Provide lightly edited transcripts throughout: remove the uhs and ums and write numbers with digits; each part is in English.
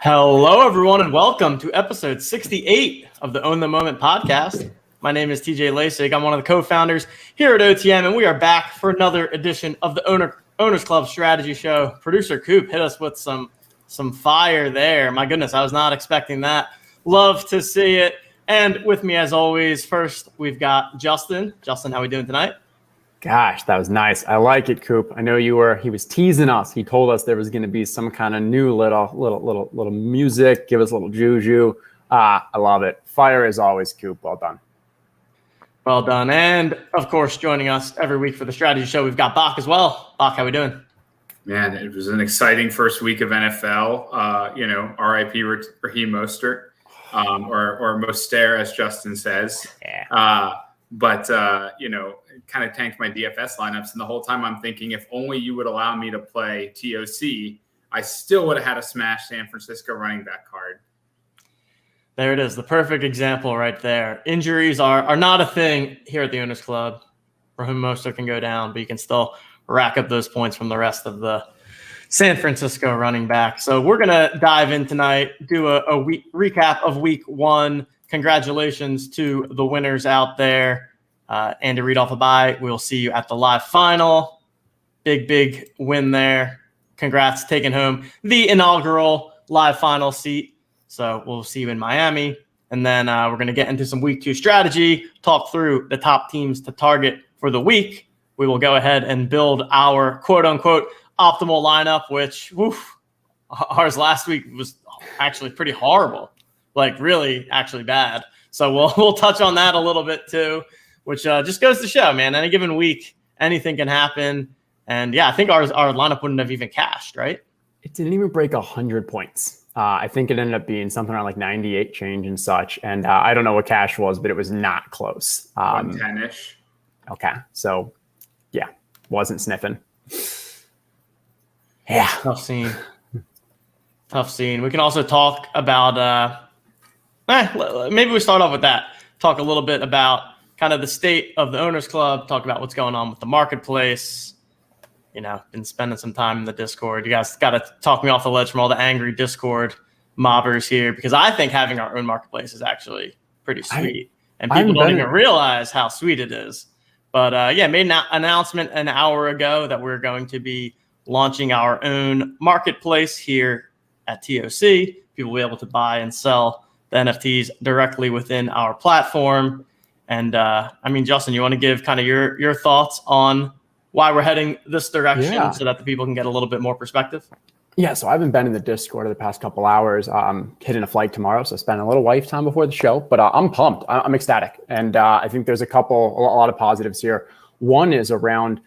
Hello, everyone, and welcome to episode 68 of the Own the Moment podcast. My name is TJ Lasig. I'm one of the co-founders here at OTM, and we are back for another edition of the Owners Club Strategy Show. Producer Coop hit us with some fire there. My goodness, I was not expecting that. Love to see it. And with me, as always, first we've got Justin. Justin, how are we doing tonight? Gosh, that was nice. I like it, Coop. I know he was teasing us. He told us there was going to be some kind of new little music, give us a little juju. I love it. Fire as always, Coop. Well done. Well done. And of course, joining us every week for the strategy show, we've got Bach as well. Bach, how we doing? Man, it was an exciting first week of NFL. RIP Raheem Mostert, or Mostert, as Justin says. Yeah. Kind of tanked my DFS lineups. And the whole time I'm thinking, if only you would allow me to play TOC, I still would have had a smash San Francisco running back card. There it is. The perfect example right there. Injuries are not a thing here at the Owners Club. Raheem Mostert can go down, but you can still rack up those points from the rest of the San Francisco running back. So we're going to dive in tonight, do a recap of week one. Congratulations to the winners out there. Andy Reid off a bye. We'll see you at the live final. Big win there. Congrats, taking home the inaugural live final seat. So we'll see you in Miami. And then we're going to get into some week two strategy, talk through the top teams to target for the week. We will go ahead and build our quote-unquote optimal lineup, which ours last week was actually pretty horrible, like really actually bad. So we'll touch on that a little bit too, which just goes to show, man, any given week, anything can happen. And yeah, I think our lineup wouldn't have even cashed, right? It didn't even break 100 points. I think it ended up being something around like 98 change and such. And I don't know what cash was, but it was not close. 110-ish. Okay. So yeah, wasn't sniffing. Yeah. Tough scene. We can also talk about, maybe we start off with that. Talk a little bit about kind of the state of the Owners Club, talk about what's going on with the marketplace. Been spending some time in the Discord. You guys got to talk me off the ledge from all the angry Discord mobbers here, because I think having our own marketplace is actually pretty sweet. And people don't even realize how sweet it is. But made an announcement an hour ago that we're going to be launching our own marketplace here at TOC. People will be able to buy and sell the NFTs directly within our platform. And Justin, you want to give kind of your thoughts on why we're heading this direction so that the people can get a little bit more perspective? Yeah, so I've been in the Discord the past couple hours. I'm hitting a flight tomorrow, so spending a little wife time before the show. But I'm pumped. I'm ecstatic. And I think there's a lot of positives here. One is around,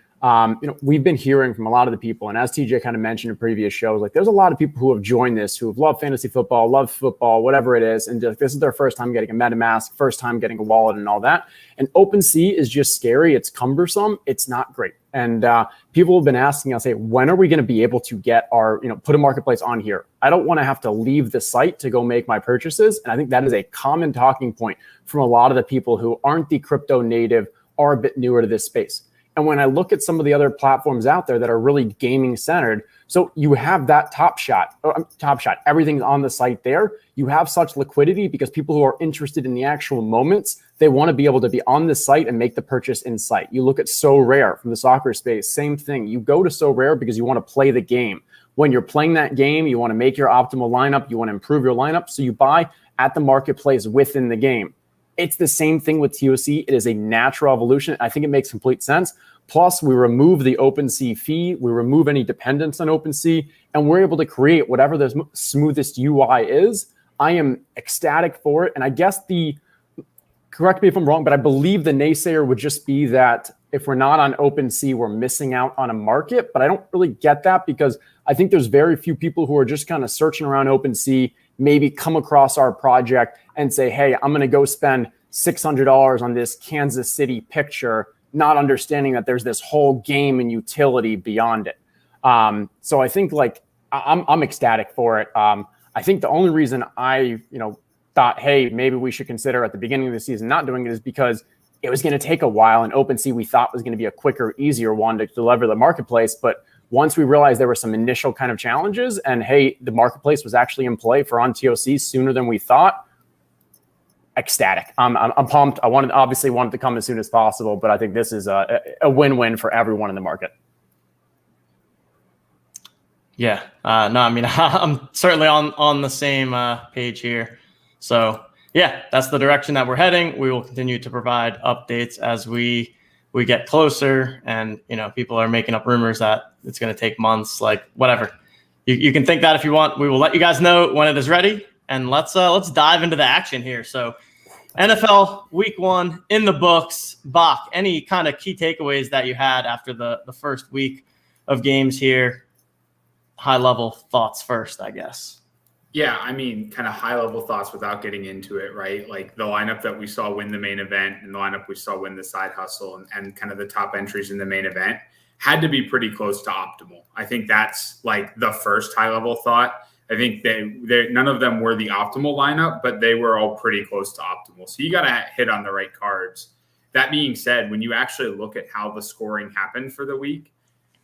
we've been hearing from a lot of the people, and as TJ kind of mentioned in previous shows, like there's a lot of people who have joined this, who have loved fantasy football, love football, whatever it is. And this is their first time getting a MetaMask, first time getting a wallet and all that. And OpenSea is just scary. It's cumbersome. It's not great. And people have been asking us, hey, when are we going to be able to get our, put a marketplace on here? I don't want to have to leave the site to go make my purchases. And I think that is a common talking point from a lot of the people who aren't the crypto native, are a bit newer to this space. And when I look at some of the other platforms out there that are really gaming centered, so you have that Top Shot, everything's on the site there. You have such liquidity because people who are interested in the actual moments, they want to be able to be on the site and make the purchase in sight. You look at So Rare from the soccer space, same thing. You go to So Rare because you want to play the game. When you're playing that game, you want to make your optimal lineup, you want to improve your lineup, so you buy at the marketplace within the game. It's the same thing with TOC. It is a natural evolution. I think it makes complete sense. Plus, we remove the OpenSea fee. We remove any dependence on OpenSea, and we're able to create whatever the smoothest UI is. I am ecstatic for it. And I guess correct me if I'm wrong, but I believe the naysayer would just be that if we're not on OpenSea, we're missing out on a market. But I don't really get that, because I think there's very few people who are just kind of searching around OpenSea, maybe come across our project and say, hey, I'm going to go spend $600 on this Kansas City picture, not understanding that there's this whole game and utility beyond it. So I think I'm ecstatic for it. I think the only reason I, thought, hey, maybe we should consider at the beginning of the season not doing it is because it was going to take a while, and OpenSea we thought was going to be a quicker, easier one to deliver the marketplace. But once we realized there were some initial kind of challenges and, hey, the marketplace was actually in play for on TOC sooner than we thought, ecstatic. I'm pumped. Obviously wanted to come as soon as possible, but I think this is a win-win for everyone in the market. Yeah. No, I mean, I'm certainly on the same page here. So yeah, that's the direction that we're heading. We will continue to provide updates as we get closer, and people are making up rumors that it's going to take months, like whatever. You can think that if you want. We will let you guys know when it is ready, and let's dive into the action here. So NFL Week 1 in the books. Bach, any kind of key takeaways that you had after the first week of games here? High level thoughts first, I guess. Yeah, I mean, kind of high level thoughts without getting into it, right? Like the lineup that we saw win the main event and the lineup we saw win the side hustle and kind of the top entries in the main event had to be pretty close to optimal. I think that's like the first high level thought. I think none of them were the optimal lineup, but they were all pretty close to optimal. So you got to hit on the right cards. That being said, when you actually look at how the scoring happened for the week,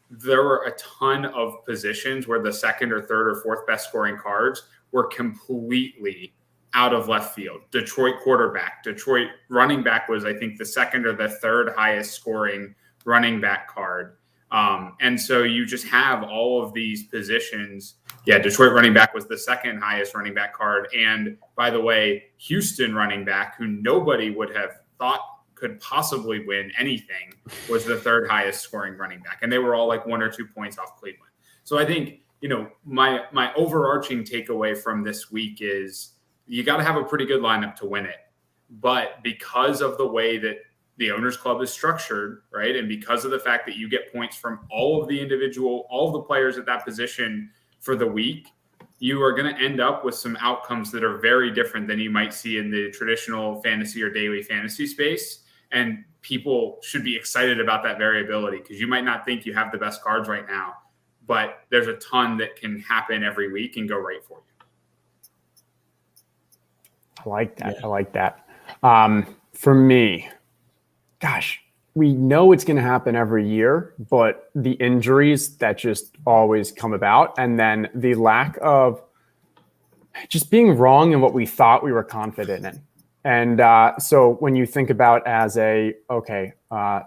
there were a ton of positions where the second or third or fourth best scoring cards were completely out of left field. Detroit quarterback, Detroit running back was, I think, the second or the third highest scoring running back card. And so you just have all of these positions. Yeah, Detroit running back was the second highest running back card. And by the way, Houston running back, who nobody would have thought could possibly win anything, was the third highest scoring running back. And they were all like 1 or 2 points off Cleveland. So I think, my overarching takeaway from this week is you got to have a pretty good lineup to win it. But because of the way that the Owners Club is structured, right, and because of the fact that you get points from all of the players at that position for the week, you are going to end up with some outcomes that are very different than you might see in the traditional fantasy or daily fantasy space. And people should be excited about that variability, because you might not think you have the best cards right now, but there's a ton that can happen every week and go right for you. I like that. Yeah. I like that. For me, gosh, we know it's going to happen every year, but the injuries that just always come about, and then the lack of just being wrong in what we thought we were confident in. And so when you think about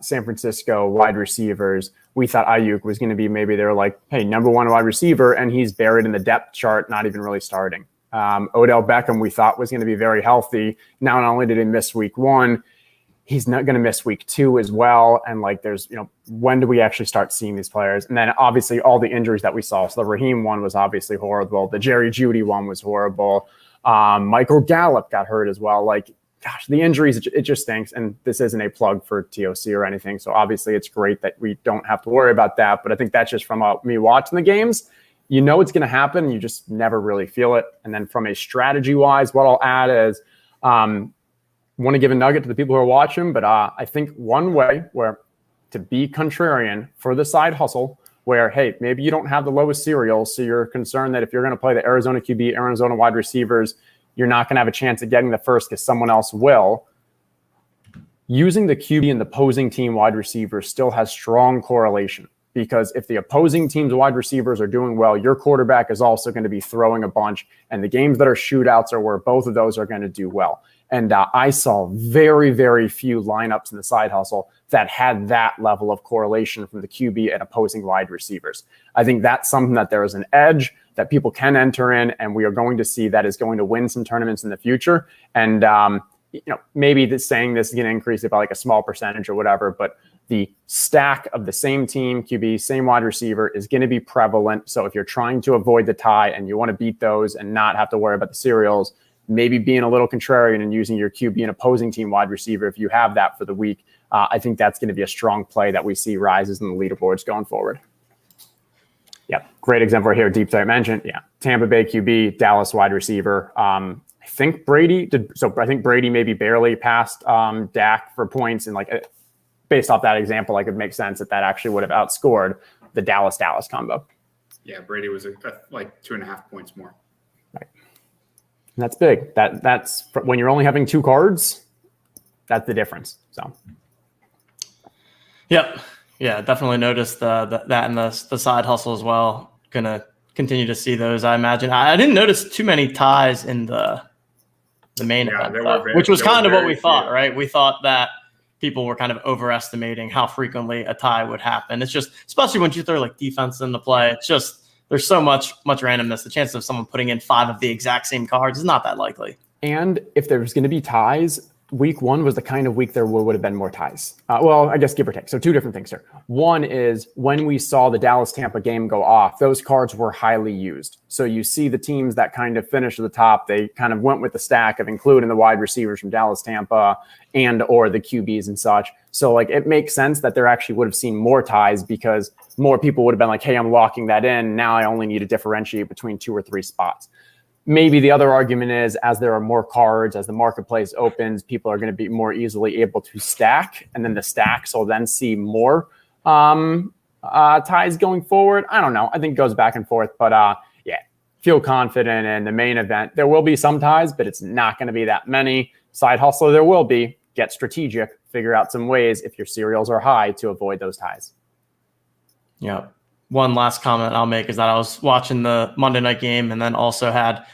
San Francisco wide receivers, we thought Ayuk was going to be, maybe they're like, hey, number one wide receiver, and he's buried in the depth chart, not even really starting. Odell Beckham, we thought was going to be very healthy. Now, not only did he miss week 1, he's not going to miss week 2 as well. And like, there's, when do we actually start seeing these players? And then obviously all the injuries that we saw. So the Raheem one was obviously horrible. The Jerry Jeudy one was horrible. Michael Gallup got hurt as well. Like, gosh, the injuries, it just stinks. And this isn't a plug for TOC or anything. So obviously it's great that we don't have to worry about that. But I think that's just from me watching the games. It's going to happen. You just never really feel it. And then from a strategy wise, what I'll add is, want to give a nugget to the people who are watching, but I think one way where to be contrarian for the side hustle, where, hey, maybe you don't have the lowest cereals, so you're concerned that if you're going to play the Arizona QB, Arizona wide receivers, you're not going to have a chance at getting the first because someone else will. Using the QB and the opposing team wide receivers still has strong correlation, because if the opposing team's wide receivers are doing well, your quarterback is also going to be throwing a bunch, and the games that are shootouts are where both of those are going to do well. And I saw very, very few lineups in the side hustle that had that level of correlation from the QB and opposing wide receivers. I think that's something that there is an edge that people can enter in, and we are going to see that is going to win some tournaments in the future. And, maybe saying this is going to increase it by like a small percentage or whatever, but the stack of the same team, QB, same wide receiver is going to be prevalent. So if you're trying to avoid the tie and you want to beat those and not have to worry about the serials, maybe being a little contrarian and using your QB and opposing team wide receiver, if you have that for the week, I think that's going to be a strong play that we see rises in the leaderboards going forward. Yeah, great example right here. Deep Threat mentioned. Yeah, Tampa Bay QB, Dallas wide receiver. I think Brady did. So I think Brady maybe barely passed Dak for points, and like based off that example, like it makes sense that actually would have outscored the Dallas combo. Yeah, Brady was like 2.5 points more. Right. And that's big. That's when you're only having 2 cards, that's the difference. So. Yep. Yeah, definitely noticed that and the side hustle as well. Gonna continue to see those, I imagine. I didn't notice too many ties in the main event, which was kind of what we thought, right? We thought that people were kind of overestimating how frequently a tie would happen. It's just, especially when you throw like defense into play, it's just there's so much randomness. The chance of someone putting in 5 of the exact same cards is not that likely. And if there's going to be ties, week 1 was the kind of week there would have been more ties. Well, I guess give or take. So 2 different things here. One is when we saw the Dallas-Tampa game go off, those cards were highly used. So you see the teams that kind of finished at the top, they kind of went with the stack of including the wide receivers from Dallas-Tampa and or the QBs and such. So like it makes sense that there actually would have seen more ties because more people would have been like, hey, I'm locking that in. Now I only need to differentiate between 2 or 3 spots. Maybe the other argument is as there are more cards, as the marketplace opens, people are going to be more easily able to stack. And then the stacks will then see more ties going forward. I don't know. I think it goes back and forth. But yeah, feel confident in the main event. There will be some ties, but it's not going to be that many. Side hustle, there will be. Get strategic. Figure out some ways if your cereals are high to avoid those ties. Yeah. One last comment I'll make is that I was watching the Monday night game and then also had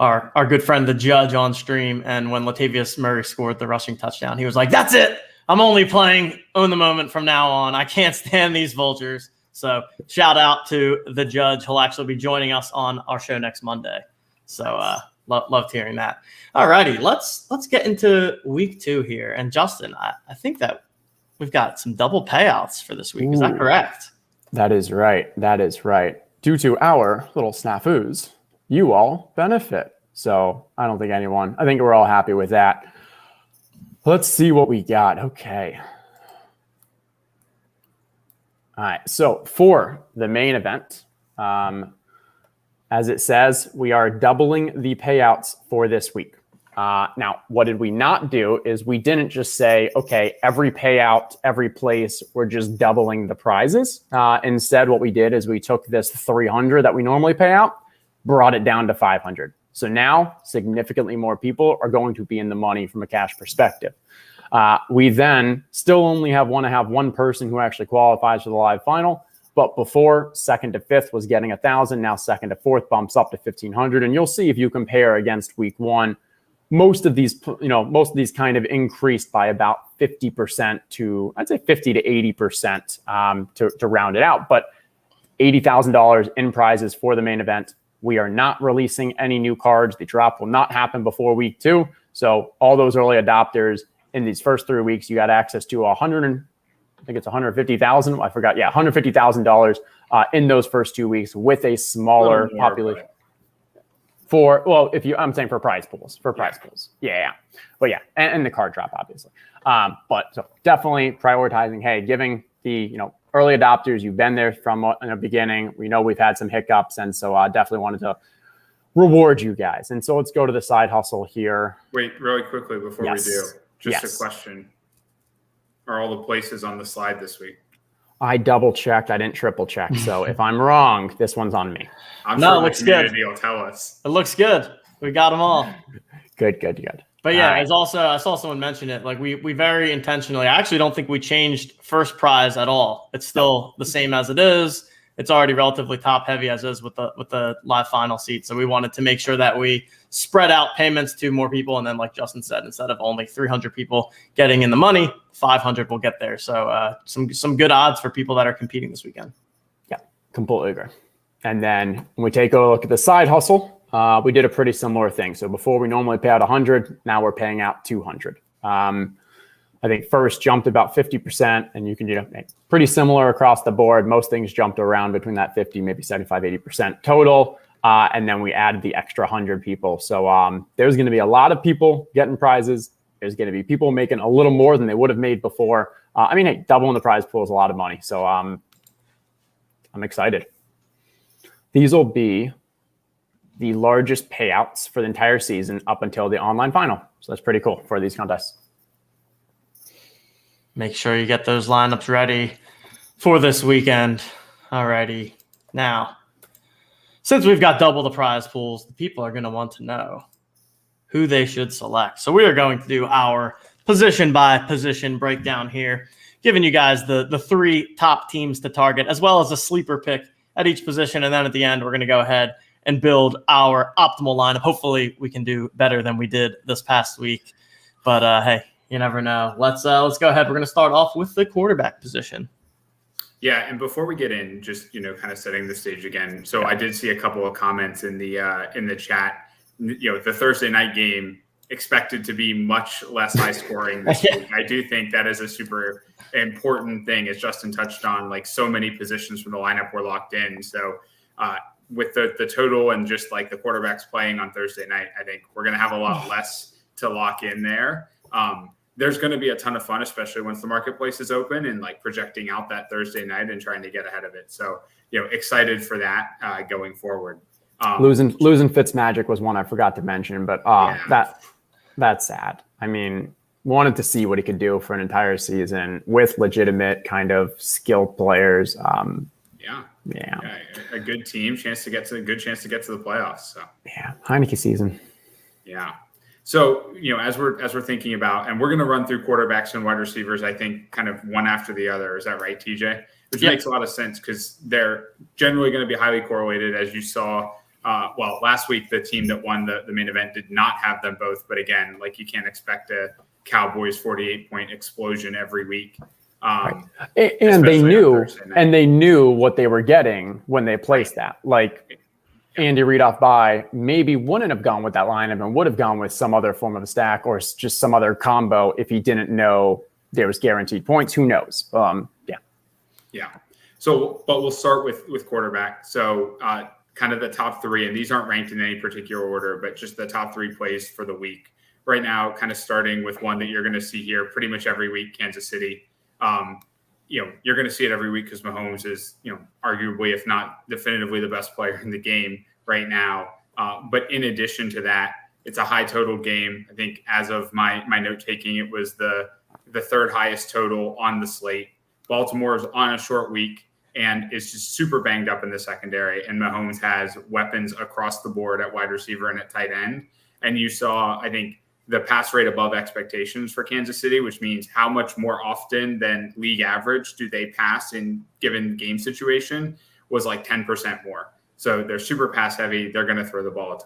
our good friend, the judge, on stream. And when Latavius Murray scored the rushing touchdown, he was like, that's it. I'm only playing Own the Moment from now on. I can't stand these vultures. So shout out to the judge. He'll actually be joining us on our show next Monday. So loved hearing that. All righty, let's get into week 2 here. And Justin, I think that we've got some double payouts for this week. Is that correct? That is right. That is right. Due to our little snafus, you all benefit. So I think we're all happy with that. Let's see what we got. Okay. All right. So for the main event, as it says, we are doubling the payouts for this week. Now, what did we not do is we didn't just say, okay, every payout, every place, we're just doubling the prizes. Instead, what we did is we took this 300 that we normally pay out, brought it down to 500. So now significantly more people are going to be in the money from a cash perspective. We then still only have one person who actually qualifies for the live final. But before, 2nd to 5th was getting 1,000. Now 2nd to 4th bumps up to 1,500. And you'll see if you compare against week 1, most of these kind of increased by about 50% to, I'd say 50 to 80% to round it out. But $80,000 in prizes for the main event. We are not releasing any new cards. The drop will not happen before week 2. So all those early adopters in these first 3 weeks, you got access to $150,000. I forgot. Yeah, $150,000 in those first 2 weeks with a smaller population. I'm saying for prize pools, Yeah. But yeah, and the card drop, obviously. But so definitely prioritizing, hey, giving the, early adopters, you've been there from the beginning. We know we've had some hiccups. And so I definitely wanted to reward you guys. And so let's go to the side hustle here. Wait, really quickly before we do, just a question. Are all the places on the slide this week? I double checked. I didn't triple check. So if I'm wrong, this one's on me. I'm sure the community will tell us. It looks good. We got them all. Good. But yeah, I saw someone mention it. Like we very intentionally, I actually don't think we changed first prize at all. It's still the same as it is. It's already relatively top heavy as is with the live final seat. So we wanted to make sure that we spread out payments to more people. And then like Justin said, instead of only 300 people getting in the money, 500 will get there. So some good odds for people that are competing this weekend. Yeah, completely agree. And then when we take a look at the side hustle, we did a pretty similar thing. So before we normally pay out 100, now we're paying out 200. I think first jumped about 50%, and you can pretty similar across the board. Most things jumped around between that 50, maybe 75, 80% total. And then we added the extra 100 people. So there's going to be a lot of people getting prizes. There's going to be people making a little more than they would have made before. Doubling the prize pool is a lot of money. So I'm excited. These will be the largest payouts for the entire season up until the online final. So that's pretty cool for these contests. Make sure you get those lineups ready for this weekend. Alrighty. Now, since we've got double the prize pools, the people are going to want to know who they should select. So we are going to do our position by position breakdown here, giving you guys the 3 top teams to target, as well as a sleeper pick at each position. And then at the end, we're going to go ahead and build our optimal lineup. Hopefully we can do better than we did this past week. But hey, you never know. Let's go ahead. We're going to start off with the quarterback position. Yeah, and before we get in, just kind of setting the stage again. So I did see a couple of comments in the chat. The Thursday night game expected to be much less high scoring this week. I do think that is a super important thing, as Justin touched on. Like, so many positions from the lineup were locked in. So with the total and just like the quarterbacks playing on Thursday night, I think we're going to have a lot less to lock in there. There's going to be a ton of fun, especially once the marketplace is open and like projecting out that Thursday night and trying to get ahead of it. So, excited for that going forward. Losing Fitzmagic was one I forgot to mention, but that's sad. I mean, wanted to see what he could do for an entire season with legitimate kind of skilled players. A good team, good chance to get to the playoffs. So yeah, Heineke season. Yeah. So, as we're thinking about, and we're going to run through quarterbacks and wide receivers, I think kind of one after the other. Is that right, TJ? Which makes a lot of sense because they're generally going to be highly correlated, as you saw. Last week, the team that won the main event did not have them both. But again, like, you can't expect a Cowboys 48-point explosion every week. Right. And they knew what they were getting when they placed that. Like, Andy Reid off bye maybe wouldn't have gone with that lineup and would have gone with some other form of a stack or just some other combo if he didn't know there was guaranteed points. Who knows? Yeah. So, but we'll start with quarterback. So, kind of the top 3, and these aren't ranked in any particular order, but just the top 3 plays for the week right now. Kind of starting with one that you're going to see here pretty much every week, Kansas City. You're going to see it every week because Mahomes is, arguably, if not definitively, the best player in the game right now. But in addition to that, it's a high total game. I think as of my note taking, it was the 3rd highest total on the slate. Baltimore is on a short week and is just super banged up in the secondary. And Mahomes has weapons across the board at wide receiver and at tight end. And you saw, I think, the pass rate above expectations for Kansas City, which means how much more often than league average do they pass in given game situation, was like 10% more. So they're super pass heavy. They're going to throw the ball a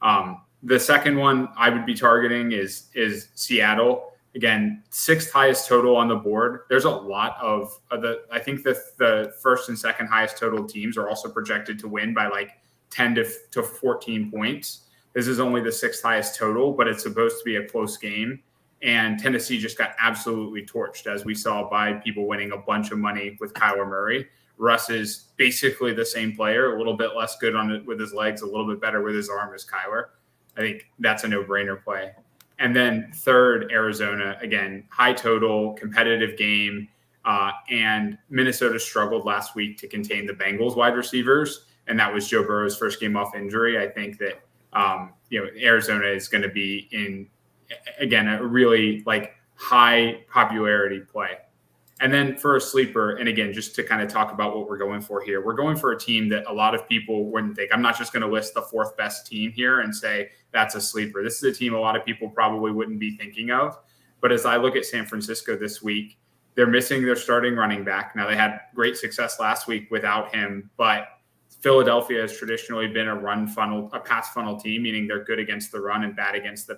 ton. The second one I would be targeting is Seattle. Again, 6th highest total on the board. There's a lot of I think the first and second highest total teams are also projected to win by like 10 to 14 points. This is only the 6th highest total, but it's supposed to be a close game. And Tennessee just got absolutely torched, as we saw by people winning a bunch of money with Kyler Murray. Russ is basically the same player, a little bit less good on it with his legs, a little bit better with his arm as Kyler. I think that's a no-brainer play. And then 3rd, Arizona. Again, high total, competitive game. And Minnesota struggled last week to contain the Bengals wide receivers. And that was Joe Burrow's first game off injury. I think that Arizona is going to be in, again, a really like high popularity play. And then for a sleeper, and again, just to kind of talk about what we're going for here, we're going for a team that a lot of people wouldn't think. I'm not just going to list the 4th best team here and say that's a sleeper. This is a team a lot of people probably wouldn't be thinking of. But as I look at San Francisco this week, they're missing their starting running back. Now, they had great success last week without him, but Philadelphia has traditionally been a pass funnel team, meaning they're good against the run and bad against the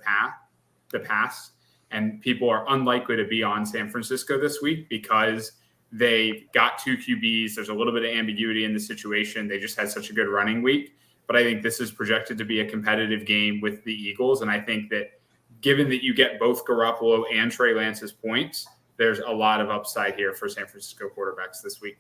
pass. And people are unlikely to be on San Francisco this week because they got 2 QBs. There's a little bit of ambiguity in the situation. They just had such a good running week. But I think this is projected to be a competitive game with the Eagles. And I think that given that you get both Garoppolo and Trey Lance's points, there's a lot of upside here for San Francisco quarterbacks this week.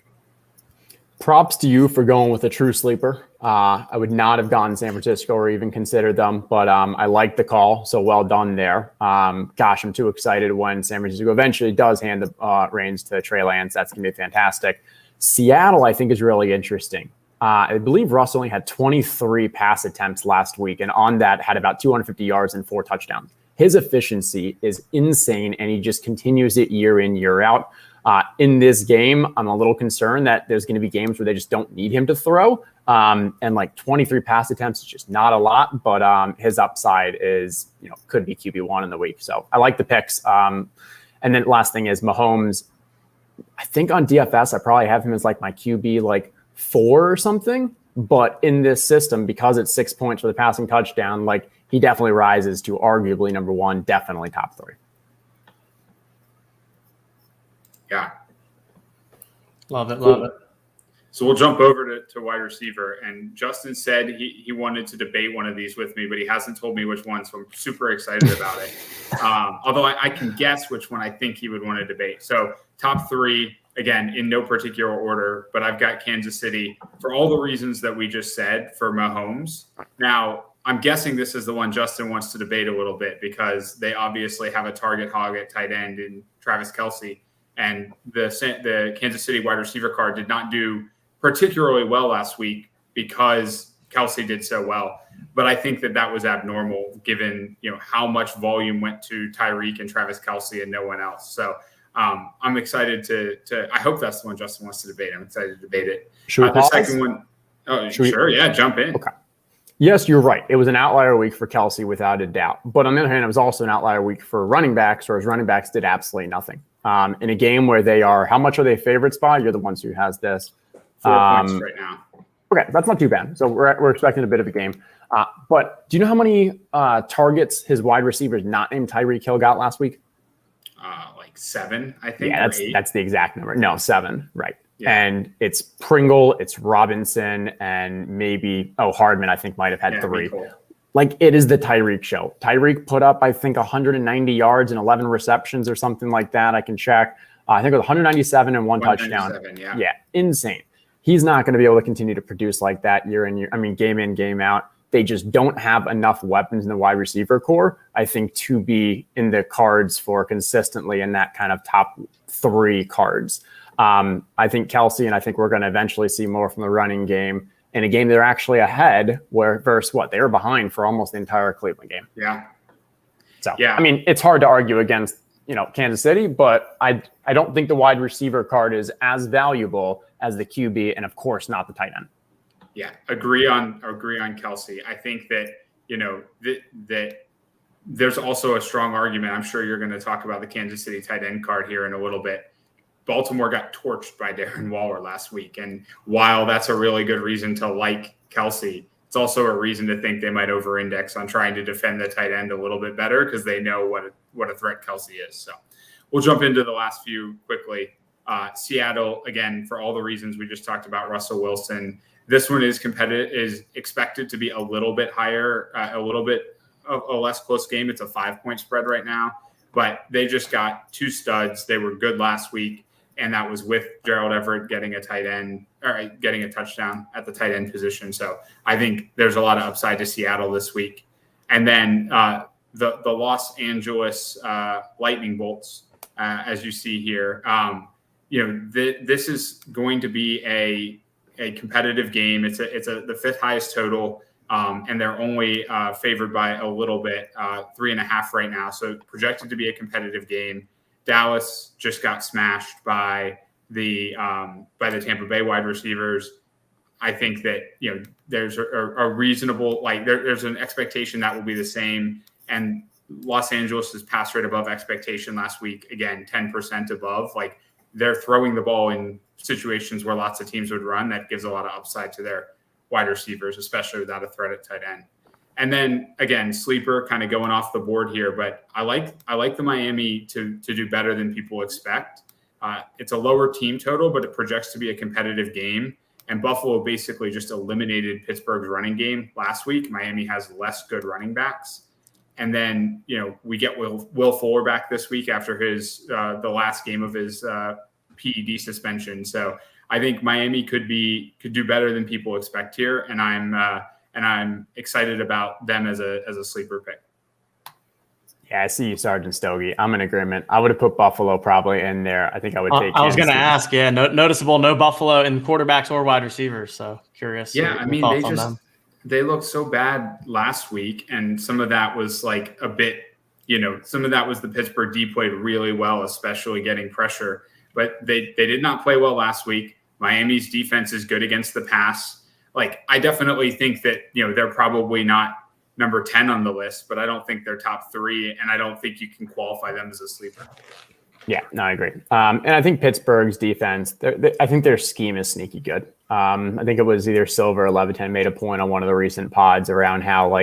Props to you for going with a true sleeper. I would not have gone San Francisco or even considered them, but I like the call. So well done there. Gosh, I'm too excited when San Francisco eventually does hand the reins to Trey Lance. That's going to be fantastic. Seattle, I think, is really interesting. I believe Russ only had 23 pass attempts last week, and on that had about 250 yards and 4 touchdowns. His efficiency is insane, and he just continues it year in, year out. In this game, I'm a little concerned that there's going to be games where they just don't need him to throw. And like 23 pass attempts is just not a lot, but his upside is, could be QB1 in the week. So I like the picks. And then last thing is Mahomes. I think on DFS, I probably have him as like my QB like 4 or something. But in this system, because it's 6 points for the passing touchdown, like he definitely rises to arguably number 1, definitely top 3. Yeah. Love it. Cool. Love it. So we'll jump over to wide receiver. And Justin said he wanted to debate one of these with me, but he hasn't told me which one. So I'm super excited about it. Although I can guess which one I think he would want to debate. So top 3, again, in no particular order, but I've got Kansas City for all the reasons that we just said for Mahomes. Now, I'm guessing this is the one Justin wants to debate a little bit because they obviously have a target hog at tight end in Travis Kelce. And the Kansas City wide receiver card did not do particularly well last week because Kelce did so well. But I think that was abnormal given, how much volume went to Tyreek and Travis Kelce and no one else. So I'm excited to I hope that's the one Justin wants to debate. I'm excited to debate it. The second one. Oh, sure. Yeah. Jump in. Okay. Yes, you're right. It was an outlier week for Kelce without a doubt. But on the other hand, it was also an outlier week for running backs, whereas running backs did absolutely nothing. In a game where how much are they favorites by? You're the ones who has this. 4 points right now. Okay, that's not too bad. So we're expecting a bit of a game. But do you know how many targets his wide receivers not named Tyreek Hill got last week? Like 7, I think. Yeah, that's the exact number. No, 7, right. Yeah. And it's Pringle, it's Robinson, and maybe Hardman, I think, might have had 3. Cool. Like, it is the Tyreek show. Tyreek put up, I think, 190 yards and 11 receptions or something like that. I can check. I think it was 197 and 1 touchdown. Yeah, insane. He's not going to be able to continue to produce like that year in, game in, game out. They just don't have enough weapons in the wide receiver core, I think, to be in the cards for consistently in that kind of top 3 cards. I think Kelce, and I think we're going to eventually see more from the running game in a game they're actually ahead versus what they were behind for almost the entire Cleveland game. Yeah. So, yeah. I mean, it's hard to argue against, Kansas City, but I don't think the wide receiver card is as valuable as the QB and, of course, not the tight end. Yeah, agree on Kelce. I think that, that there's also a strong argument. I'm sure you're going to talk about the Kansas City tight end card here in a little bit. Baltimore got torched by Darren Waller last week. And while that's a really good reason to like Kelce, it's also a reason to think they might over-index on trying to defend the tight end a little bit better because they know what a threat Kelce is. So we'll jump into the last few quickly. Seattle, again, for all the reasons we just talked about, Russell Wilson. This one is competitive, is expected to be a little bit higher, a little bit of a less close game. It's a 5-point spread right now, but they just got 2 studs. They were good last week, and that was with Gerald Everett getting a touchdown at the tight end position. So I think there's a lot of upside to Seattle this week. And then the Los Angeles Lightning Bolts, as you see here, this is going to be a competitive game. It's the 5th highest total, and they're only favored by a little bit, 3.5 right now. So projected to be a competitive game. Dallas just got smashed by the Tampa Bay wide receivers. I think that there's a reasonable there's an expectation that will be the same. And Los Angeles' pass rate above expectation last week, again 10% above. They're throwing the ball in situations where lots of teams would run. That gives a lot of upside to their wide receivers, especially without a threat at tight end. And then again, sleeper kind of going off the board here, but I like the Miami to do better than people expect. It's a lower team total, but it projects to be a competitive game. And Buffalo basically just eliminated Pittsburgh's running game last week. Miami has less good running backs. And then, we get Will Fuller back this week after his the last game of his PED suspension. So I think Miami could do better than people expect here, and I'm excited about them as a sleeper pick. Yeah, I see you, Sergeant Stogie. I'm in agreement. I would have put Buffalo probably in there. I think I would take. I was going to ask. Yeah, noticeable no Buffalo in quarterbacks or wide receivers. So curious. Yeah, I mean they looked so bad last week, and some of that was a bit. Some of that was the Pittsburgh D played really well, especially getting pressure. But they did not play well last week. Miami's defense is good against the pass. like, I definitely think that, they're probably not number 10 on the list, but I don't think they're top 3. And I don't think you can qualify them as a sleeper. Yeah, no, I agree. And I think Pittsburgh's defense, I think their scheme is sneaky good. I think it was either Silver or Levitan made a point on one of the recent pods around how,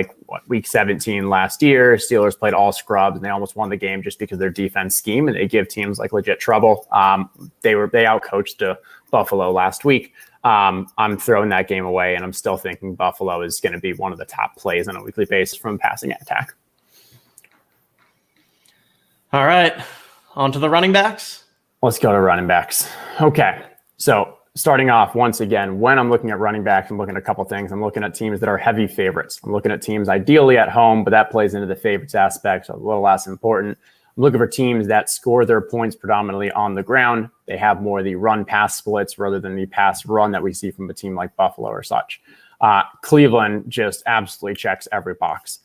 week 17 last year, Steelers played all scrubs and they almost won the game just because of their defense scheme, and they give teams legit trouble. They outcoached Buffalo last week. I'm throwing that game away, and I'm still thinking Buffalo is going to be one of the top plays on a weekly basis from passing attack. All right. On to the running backs. Let's go to running backs. Okay. So starting off, once again, when I'm looking at running backs, I'm looking at a couple things. I'm looking at teams that are heavy favorites. I'm looking at teams ideally at home, but that plays into the favorites aspect, so a little less important. I'm looking for teams that score their points predominantly on the ground. They have more of the run-pass splits rather than the pass-run that we see from a team like Buffalo or such. Cleveland just absolutely checks every box.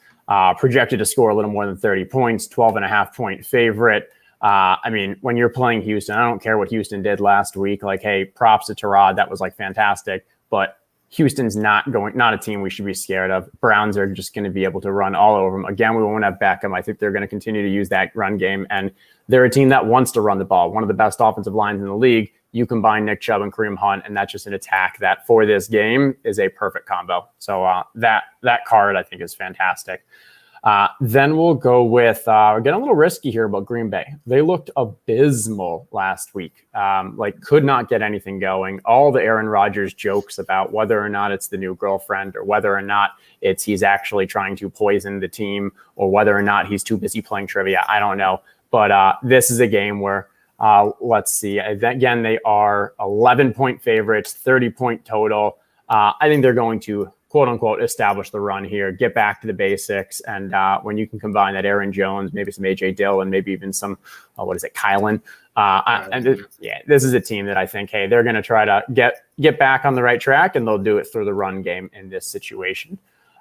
Projected to score a little more than 30 points, 12.5-point favorite. When you're playing Houston, I don't care what Houston did last week. Hey, props to Tyrod. That was fantastic. But Houston's not a team we should be scared of. Browns are just going to be able to run all over them. Again, we won't have Beckham. I think they're going to continue to use that run game. And they're a team that wants to run the ball. One of the best offensive lines in the league. You combine Nick Chubb and Kareem Hunt, and that's just an attack that for this game is a perfect combo. So that card, I think, is fantastic. Then we'll go with, we're getting a little risky here about Green Bay. They looked abysmal last week. Could not get anything going. All the Aaron Rodgers jokes about whether or not it's the new girlfriend or whether or not he's actually trying to poison the team or whether or not he's too busy playing trivia. I don't know. But this is a game where, let's see. Again, they are 11-point favorites, 30-point total. I think they're going to quote unquote establish the run here, get back to the basics. And when you can combine that Aaron Jones, maybe some AJ Dillon, maybe even some, Kylan. This is a team that I think, hey, they're going to try to get back on the right track, and they'll do it through the run game in this situation.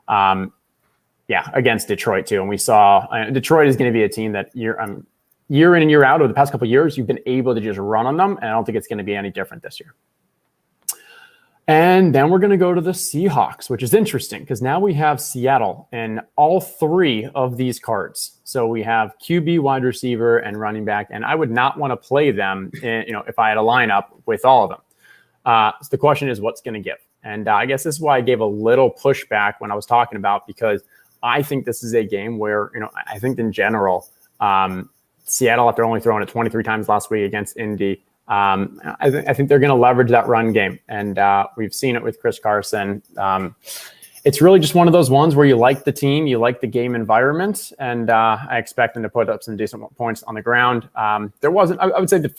Against Detroit too. And we saw Detroit is going to be a team that year in and year out over the past couple of years, you've been able to just run on them. And I don't think it's going to be any different this year. And then we're going to go to the Seahawks, which is interesting because now we have Seattle in all 3 of these cards. So we have QB, wide receiver, and running back. And I would not want to play them, if I had a lineup with all of them. So the question is, what's going to give? And I guess this is why I gave a little pushback when I was talking about, because I think this is a game where, I think in general, Seattle, after only throwing it 23 times last week against Indy, I think they're going to leverage that run game. And we've seen it with Chris Carson. It's really just one of those ones where you like the team, you like the game environment, and I expect them to put up some decent points on the ground. There wasn't, I would say that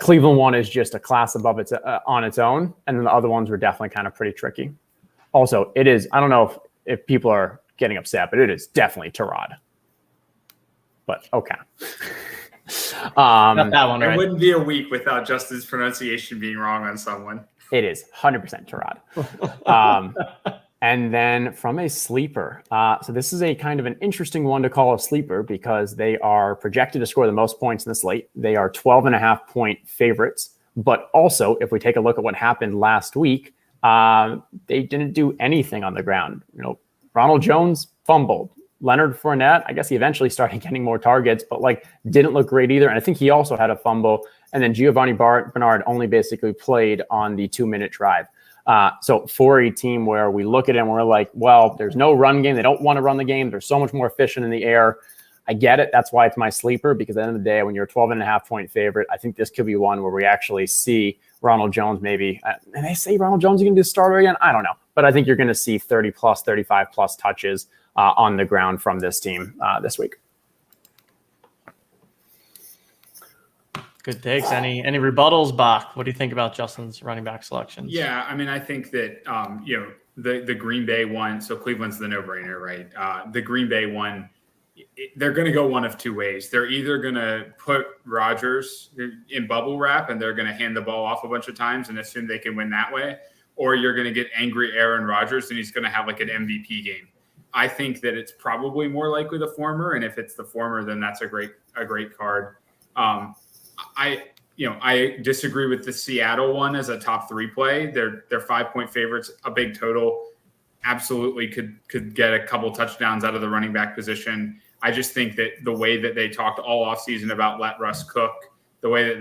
Cleveland one is just a class above on its own. And then the other ones were definitely kind of pretty tricky. Also, it is, I don't know if people are getting upset, but it is definitely Tyrod. But okay. Got that one right. It wouldn't be a week without Justin's pronunciation being wrong on someone. It is 100% Tyrod. And then from a sleeper, so this is a kind of an interesting one to call a sleeper because they are projected to score the most points in the slate. They are 12.5-point favorites. But also, if we take a look at what happened last week, they didn't do anything on the ground. Ronald Jones fumbled. Leonard Fournette, I guess he eventually started getting more targets, but didn't look great either. And I think he also had a fumble. And then Giovanni Bernard only basically played on the 2-minute drive. So for a team where we look at it and we're like, well, there's no run game. They don't want to run the game. They're so much more efficient in the air. I get it. That's why it's my sleeper, because at the end of the day, when you're a 12.5-point favorite, I think this could be one where we actually see Ronald Jones maybe. And they say Ronald Jones is going to be the starter again. I don't know. But I think you're going to see 30+, 35+ touches on the ground from this team this week. Good takes. Any rebuttals, Bach? What do you think about Justin's running back selections? Yeah, I think that the Green Bay one. So Cleveland's the no-brainer, right? The Green Bay one, they're going to go one of 2 ways. They're either going to put Rodgers in bubble wrap and they're going to hand the ball off a bunch of times and assume they can win that way, or you're going to get angry Aaron Rodgers and he's going to have an MVP game. I think that it's probably more likely the former, and if it's the former, then that's a great card. I I disagree with the Seattle one as a top 3 play. They're 5-point favorites, a big total. Absolutely could get a couple touchdowns out of the running back position. I just think that the way that they talked all offseason about let Russ cook, the way that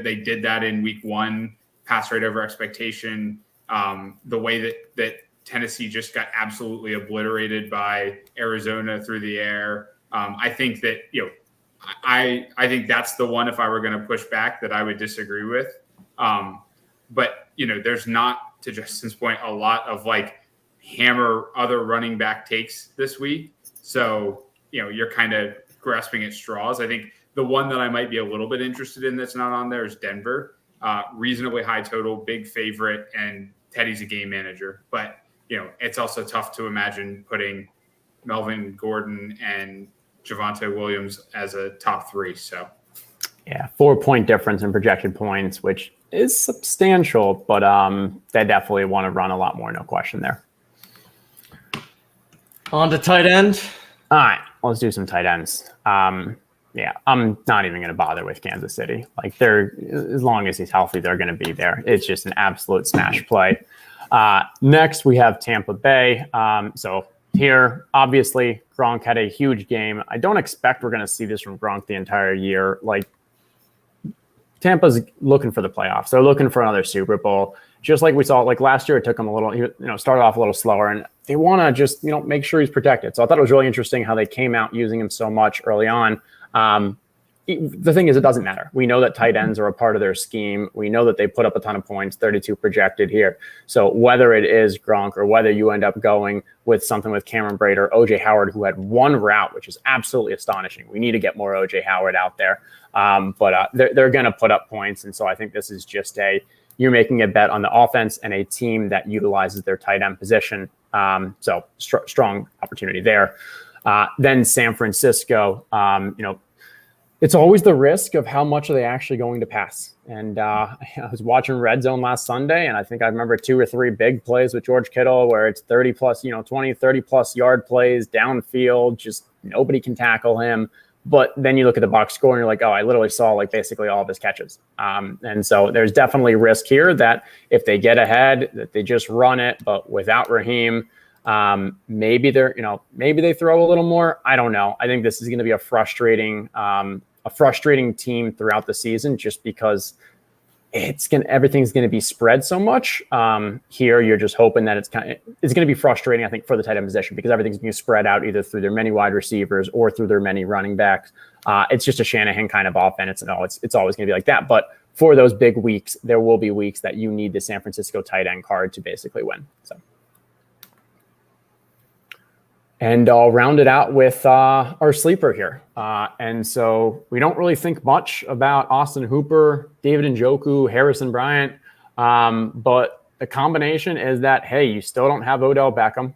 they did that in week 1, pass rate over expectation, the way that Tennessee just got absolutely obliterated by Arizona through the air. I think that, I think that's the one, if I were going to push back, that I would disagree with. But, there's not, to Justin's point, a lot of hammer other running back takes this week. So, you're kind of grasping at straws. I think the one that I might be a little bit interested in that's not on there is Denver. Reasonably high total, big favorite, and Teddy's a game manager. But, it's also tough to imagine putting Melvin Gordon and Javonte Williams as a top 3. So, yeah, 4-point difference in projected points, which is substantial, but they definitely want to run a lot more, no question there. On to tight end. All right, let's do some tight ends. Yeah, I'm not even going to bother with Kansas City. They're, as long as he's healthy, they're going to be there. It's just an absolute smash play. Next, we have Tampa Bay. So here, obviously, Gronk had a huge game. I don't expect we're going to see this from Gronk the entire year. Tampa's looking for the playoffs. They're looking for another Super Bowl. Just like we saw, last year, it took him a little, started off a little slower, and they want to just, make sure he's protected. So I thought it was really interesting how they came out using him so much early on. The thing is, it doesn't matter. We know that tight ends are a part of their scheme. We know that they put up a ton of points, 32 projected here. So whether it is Gronk or whether you end up going with something with Cameron Brate or OJ Howard, who had one route, which is absolutely astonishing. We need to get more OJ Howard out there. But they're going to put up points. And so I think this is just you're making a bet on the offense and a team that utilizes their tight end position. So strong opportunity there. Then San Francisco, it's always the risk of how much are they actually going to pass. And I was watching Red Zone last Sunday, and I think I remember 2 or 3 big plays with George Kittle where it's 30 plus, 20, 30 plus yard plays downfield, just nobody can tackle him. But then you look at the box score and you're like, oh, I literally saw basically all of his catches. And so there's definitely risk here that if they get ahead, that they just run it, but without Raheem, maybe they throw a little more. I don't know. I think this is going to be a frustrating team throughout the season, just because everything's going to be spread so much. Here, you're just hoping that it's going to be frustrating, I think, for the tight end position, because everything's being spread out either through their many wide receivers or through their many running backs. It's just a Shanahan kind of offense. It's always going to be like that. But for those big weeks, there will be weeks that you need the San Francisco tight end card to basically win. So. And I'll round it out with our sleeper here. And so we don't really think much about Austin Hooper, David Njoku, Harrison Bryant. But the combination is that, hey, you still don't have Odell Beckham.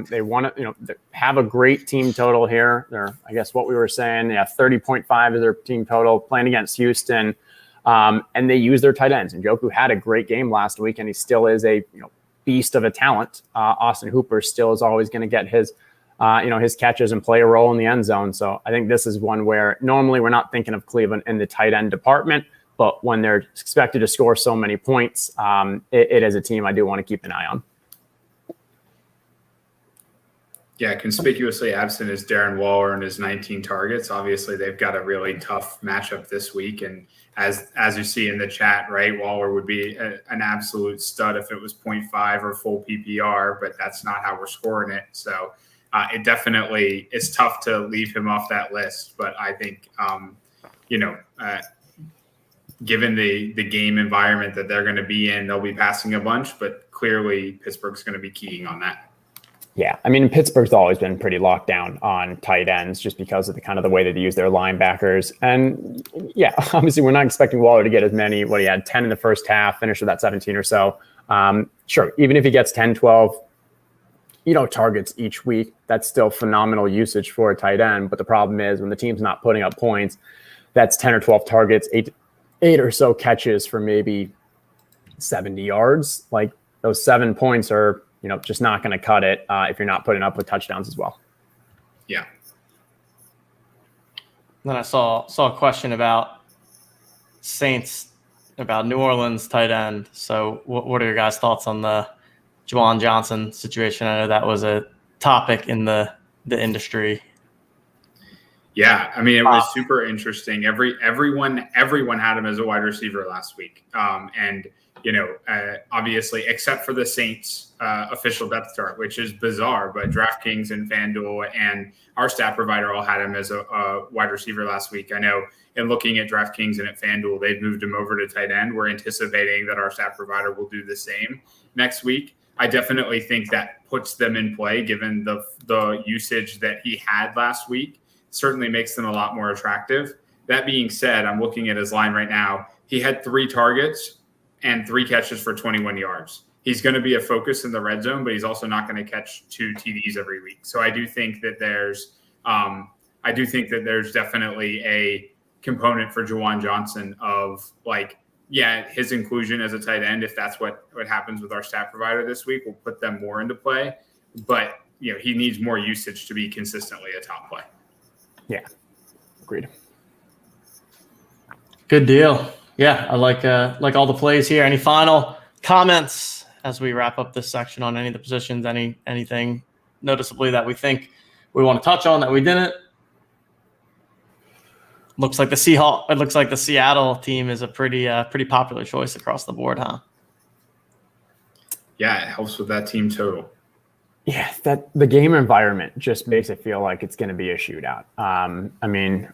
They want to, have a great team total here. They're, I guess what we were saying, 30.5 is their team total playing against Houston. And they use their tight ends. Njoku had a great game last week, and he still is a beast of a talent. Austin Hooper still is always going to get his catches and play a role in the end zone. So I think this is one where normally we're not thinking of Cleveland in the tight end department, but when they're expected to score so many points, it is a team I do want to keep an eye on. Yeah, conspicuously absent is Darren Waller and his 19 targets. Obviously, they've got a really tough matchup this week. And as you see in the chat, right, Waller would be an absolute stud if it was 0.5 or full PPR, but that's not how we're scoring it. So it definitely is tough to leave him off that list. But I think, given the game environment that they're going to be in, they'll be passing a bunch, but clearly Pittsburgh's going to be keying on that. Yeah, I mean, Pittsburgh's always been pretty locked down on tight ends just because of the way that they use their linebackers. And yeah, obviously we're not expecting Waller to get as many, he had 10 in the first half, finished with that 17 or so. Sure, even if he gets 10, 12, targets each week, that's still phenomenal usage for a tight end. But the problem is when the team's not putting up points, that's 10 or 12 targets, eight or so catches for maybe 70 yards. Those 7 points are, just not going to cut it if you're not putting up with touchdowns as well. Yeah. Then I saw a question about Saints about New Orleans tight end. So what are your guys' thoughts on the Juwan Johnson situation? I know that was a topic in the industry. Yeah, I mean, it was super interesting. Everyone had him as a wide receiver last week, and obviously, except for the Saints official depth chart, which is bizarre. But DraftKings and FanDuel and our stat provider all had him as a wide receiver last week. I know. And looking at DraftKings and at FanDuel, they've moved him over to tight end. We're anticipating that our stat provider will do the same next week. I definitely think that puts them in play, given the usage that he had last week. Certainly makes them a lot more attractive. That being said, I'm looking at his line right now. He had 3 targets and 3 catches for 21 yards. He's going to be a focus in the red zone, but he's also not going to catch 2 TDs every week. So I do think that there's definitely a component for Juwan Johnson of his inclusion as a tight end. If that's what happens with our stat provider this week, we'll put them more into play. But he needs more usage to be consistently a top play. Yeah, agreed. Good deal. Yeah, I like all the plays here. Any final comments as we wrap up this section on any of the positions? Anything noticeably that we think we want to touch on that we didn't? Looks like the Seattle team is a pretty popular choice across the board, huh? Yeah, it helps with that team total. Yeah, that the game environment just makes it feel like it's going to be a shootout. I mean,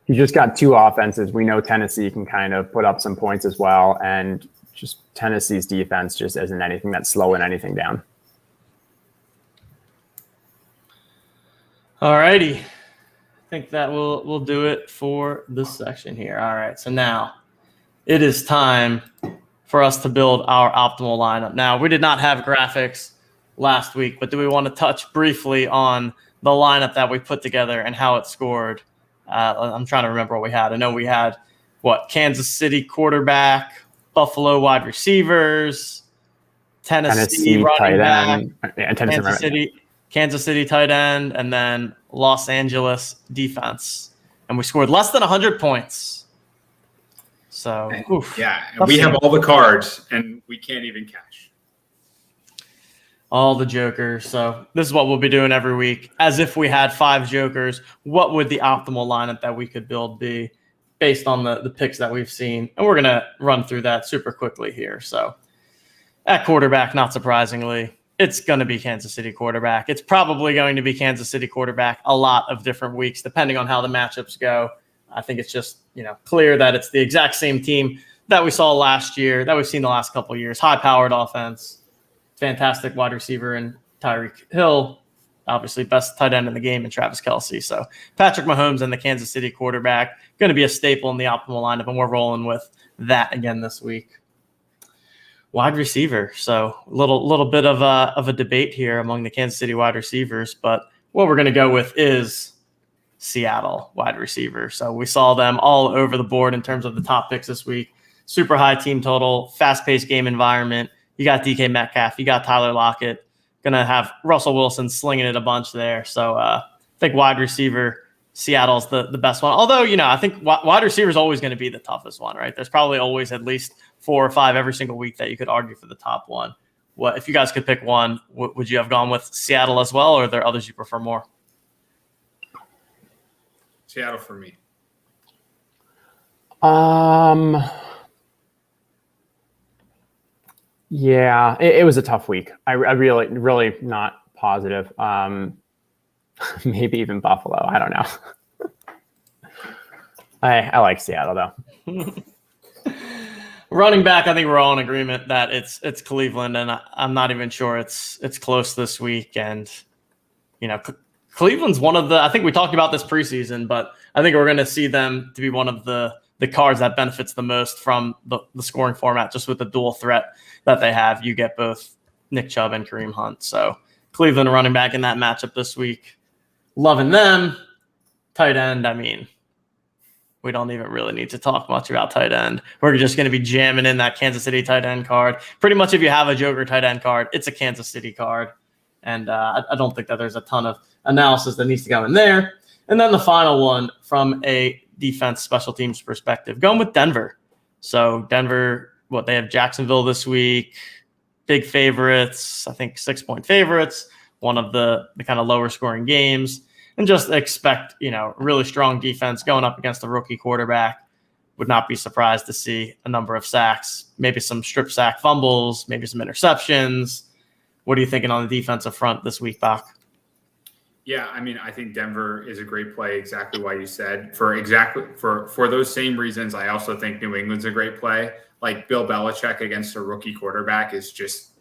you just got 2 offenses. We know Tennessee can kind of put up some points as well, and just Tennessee's defense just isn't anything that's slowing anything down. All righty. I think that will do it for this section here. All right, so now it is time for us to build our optimal lineup. Now, we did not have graphics last week, but do we want to touch briefly on the lineup that we put together and how it scored? I'm trying to remember what we had. I know we had Kansas City quarterback, Buffalo wide receivers, Tennessee running back, Kansas City tight end, and then Los Angeles defense. And we scored less than 100 points. So, we have all the cards, and we can't even cash. All the jokers. So this is what we'll be doing every week. As if we had 5 jokers, what would the optimal lineup that we could build be based on the picks that we've seen? And we're going to run through that super quickly here. So at quarterback, not surprisingly, it's going to be Kansas City quarterback. It's probably going to be Kansas City quarterback a lot of different weeks, depending on how the matchups go. I think it's just, clear that it's the exact same team that we saw last year, that we've seen the last couple of years. High-powered offense. Fantastic wide receiver in Tyreek Hill, obviously best tight end in the game in Travis Kelce. So Patrick Mahomes and the Kansas City quarterback going to be a staple in the optimal lineup, and we're rolling with that again this week. Wide receiver. So a little bit of a debate here among the Kansas City wide receivers, but what we're going to go with is Seattle wide receiver. So we saw them all over the board in terms of the top picks this week. Super high team total, fast-paced game environment. You got DK Metcalf. You got Tyler Lockett. Going to have Russell Wilson slinging it a bunch there. So I think wide receiver, Seattle's the best one. Although, I think wide receiver is always going to be the toughest one, right? There's probably always at least 4 or 5 every single week that you could argue for the top one. What if you guys could pick one, would you have gone with Seattle as well, or are there others you prefer more? Seattle for me. Yeah, it was a tough week. I really not positive. Maybe even Buffalo. I don't know. I like Seattle though. Running back, I think we're all in agreement that it's Cleveland, and I'm not even sure it's close this week. And Cleveland's one of the. I think we talked about this preseason, but I think we're going to see them to be one of the cards that benefits the most from the scoring format, just with the dual threat that they have. You get both Nick Chubb and Kareem Hunt. So Cleveland running back in that matchup this week. Loving them. Tight end, I mean, we don't even really need to talk much about tight end. We're just going to be jamming in that Kansas City tight end card. Pretty much if you have a Joker tight end card, it's a Kansas City card. And I don't think that there's a ton of analysis that needs to go in there. And then the final one from a defense, special teams perspective. Going with Denver. So Denver, they have Jacksonville this week, big favorites, I think 6-point favorites, one of the kind of lower scoring games, and just expect, really strong defense going up against a rookie quarterback. Would not be surprised to see a number of sacks, maybe some strip sack fumbles, maybe some interceptions. What are you thinking on the defensive front this week, Bach? Yeah, I mean, I think Denver is a great play, exactly why you said. For those same reasons, I also think New England's a great play. Like Bill Belichick against a rookie quarterback is just,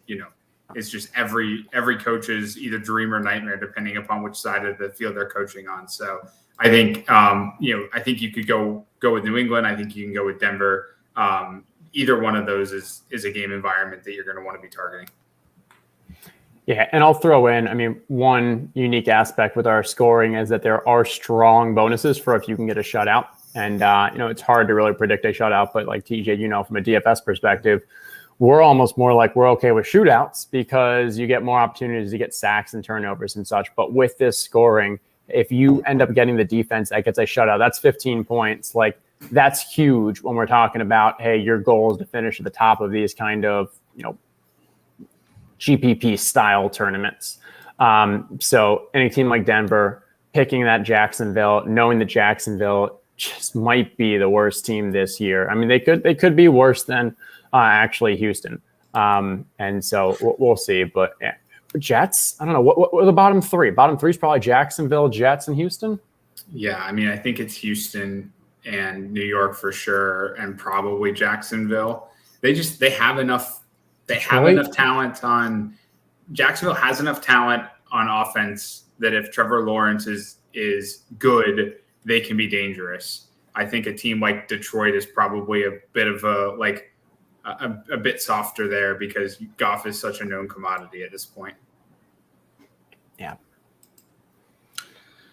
it's just every coach's either dream or nightmare, depending upon which side of the field they're coaching on. So I think, I think you could go with New England. I think you can go with Denver. Either one of those is a game environment that you're going to want to be targeting. Yeah, and I'll throw in, one unique aspect with our scoring is that there are strong bonuses for if you can get a shutout. And, it's hard to really predict a shutout, but like TJ, from a DFS perspective, we're almost more like we're okay with shootouts because you get more opportunities to get sacks and turnovers and such. But with this scoring, if you end up getting the defense that gets a shutout, that's 15 points. Like, that's huge when we're talking about, hey, your goal is to finish at the top of these kind of, GPP style tournaments. So any team like Denver picking that Jacksonville, knowing that Jacksonville just might be the worst team this year. I mean, they could be worse than actually Houston. And so we'll see. But yeah, Jets, I don't know. What are the bottom three? Bottom three is probably Jacksonville, Jets, and Houston. Yeah, I mean, I think it's Houston and New York for sure, and probably Jacksonville. They have enough. They have enough talent on – Jacksonville has enough talent on offense that if Trevor Lawrence is good, they can be dangerous. I think a team like Detroit is probably a bit of a bit softer there because Goff is such a known commodity at this point. Yeah.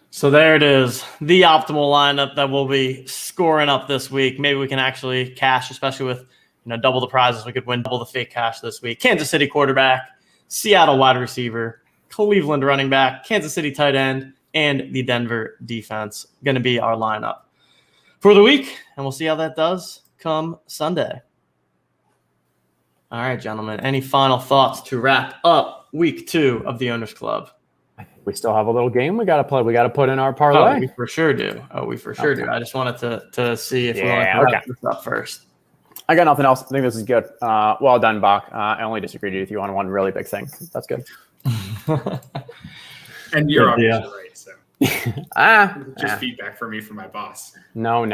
So there it is, the optimal lineup that we'll be scoring up this week. Maybe we can actually cash, especially with – double the prizes. We could win double the fake cash this week. Kansas City quarterback, Seattle wide receiver, Cleveland running back, Kansas City tight end, and the Denver defense going to be our lineup for the week. And we'll see how that does come Sunday. All right, gentlemen, any final thoughts to wrap up week 2 of the Owners Club? We still have a little game we got to play. We got to put in our parlay. Oh, we for sure do. Do. I just wanted to see if we want to wrap this up first. I got nothing else. I think this is good. Well done, Bach. I only disagreed with you on one really big thing. That's good. And you're obviously right. So just feedback for me from my boss. No.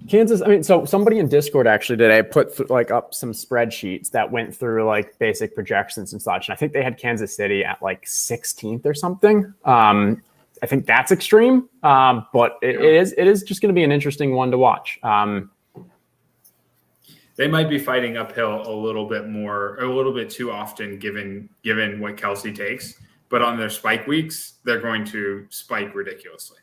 Kansas. I mean, so somebody in Discord actually today put up some spreadsheets that went through basic projections and such. And I think they had Kansas City at 16th or something. I think that's extreme, but it is just going to be an interesting one to watch. They might be fighting uphill a little bit too often, given what Kelsey takes. But on their spike weeks, they're going to spike ridiculously.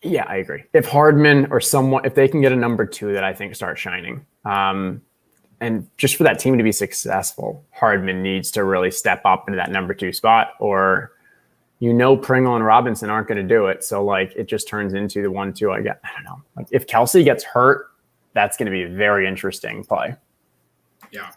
Yeah, I agree. If Hardman or someone, if they can get a number 2 that I think starts shining, and just for that team to be successful, Hardman needs to really step up into that number 2 spot, or Pringle and Robinson aren't going to do it. So it just turns into the 1-2. I don't know. If Kelsey gets hurt, that's going to be a very interesting play. Yeah.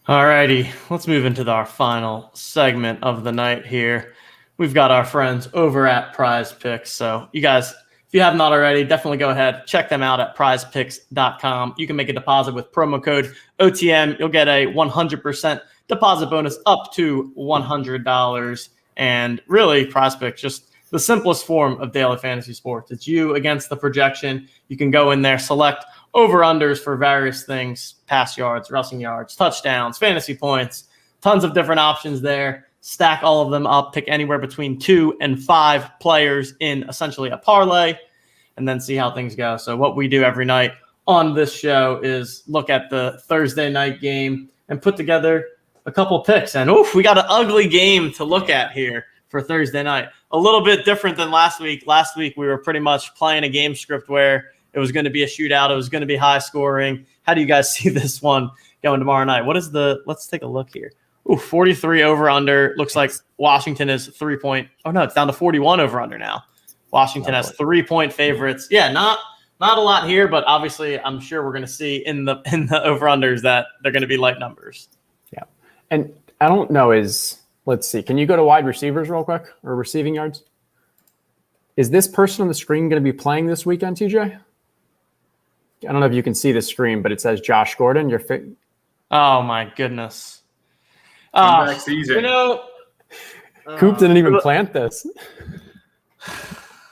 All righty. Let's move into our final segment of the night here. We've got our friends over at Prize Picks. So you guys, if you have not already, definitely go ahead, check them out at prizepicks.com. You can make a deposit with promo code OTM. You'll get a 100% deposit bonus up to $100. And really, Prize Picks, just the simplest form of daily fantasy sports. It's you against the projection. You can go in there, select over-unders for various things, pass yards, rushing yards, touchdowns, fantasy points, tons of different options there. Stack all of them up, pick anywhere between 2 and 5 players in essentially a parlay, and then see how things go. So what we do every night on this show is look at the Thursday night game and put together a couple picks. And we got an ugly game to look at here for Thursday night. A little bit different than last week. Last week, we were pretty much playing a game script where it was going to be a shootout. It was going to be high scoring. How do you guys see this one going tomorrow night? Let's take a look here. 43 over under. Looks like Washington is 3 point. Oh no, it's down to 41 over under now. Washington has 3 point favorites. Yeah, not a lot here, but obviously I'm sure we're going to see in the over unders that they're going to be light numbers. Yeah. And I don't know let's see. Can you go to wide receivers real quick or receiving yards? Is this person on the screen going to be playing this weekend, TJ? I don't know if you can see the screen, but it says Josh Gordon. Oh my goodness. Comeback season. Coop didn't even plant this.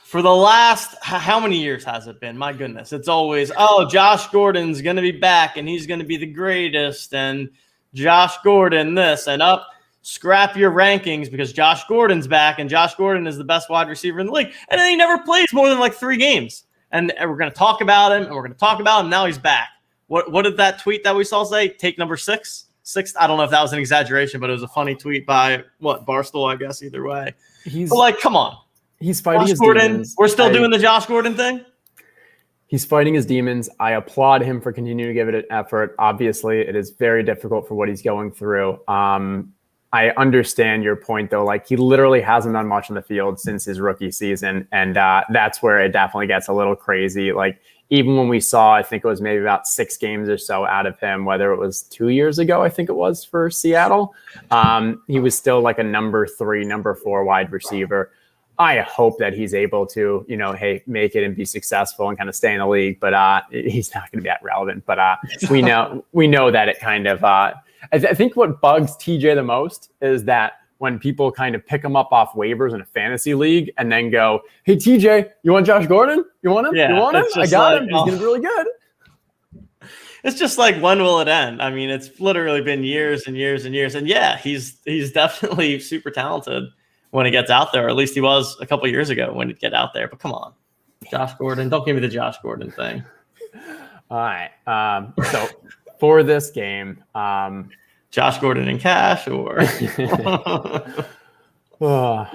For the last, how many years has it been? My goodness. It's always, Josh Gordon's going to be back and he's going to be the greatest. And Josh Gordon this and up. Scrap your rankings because Josh Gordon's back and Josh Gordon is the best wide receiver in the league. And then he never plays more than like 3 games. And we're going to talk about him and we're going to talk about him. Now he's back. What did that tweet that we saw say? Take number 6? 6? I don't know if that was an exaggeration, but it was a funny tweet by Barstool, I guess, either way. But like, come on. He's fighting Josh his Gordon. demons. We're still doing the Josh Gordon thing? He's fighting his demons. I applaud him for continuing to give it an effort. Obviously, it is very difficult for what he's going through. I understand your point, though. Like, he literally hasn't done much on the field since his rookie season, and that's where it definitely gets a little crazy. Like, even when we saw, I think it was maybe about 6 games or so out of him, whether it was 2 years ago, I think it was for Seattle, he was still like a number 3, number 4 wide receiver. I hope that he's able to, make it and be successful and kind of stay in the league, but he's not going to be that relevant. But we know that it kind of. I think what bugs TJ the most is that when people kind of pick him up off waivers in a fantasy league and then go, "Hey TJ, you want Josh Gordon? You want him? Yeah, you want him? I got him. He's going to be really good." It's just like, when will it end? I mean, it's literally been years and years and years. And yeah, he's definitely super talented when he gets out there, or at least he was a couple of years ago when he'd get out there. But come on, Josh Gordon. Don't give me the Josh Gordon thing. All right. So for this game, Josh Gordon in cash or all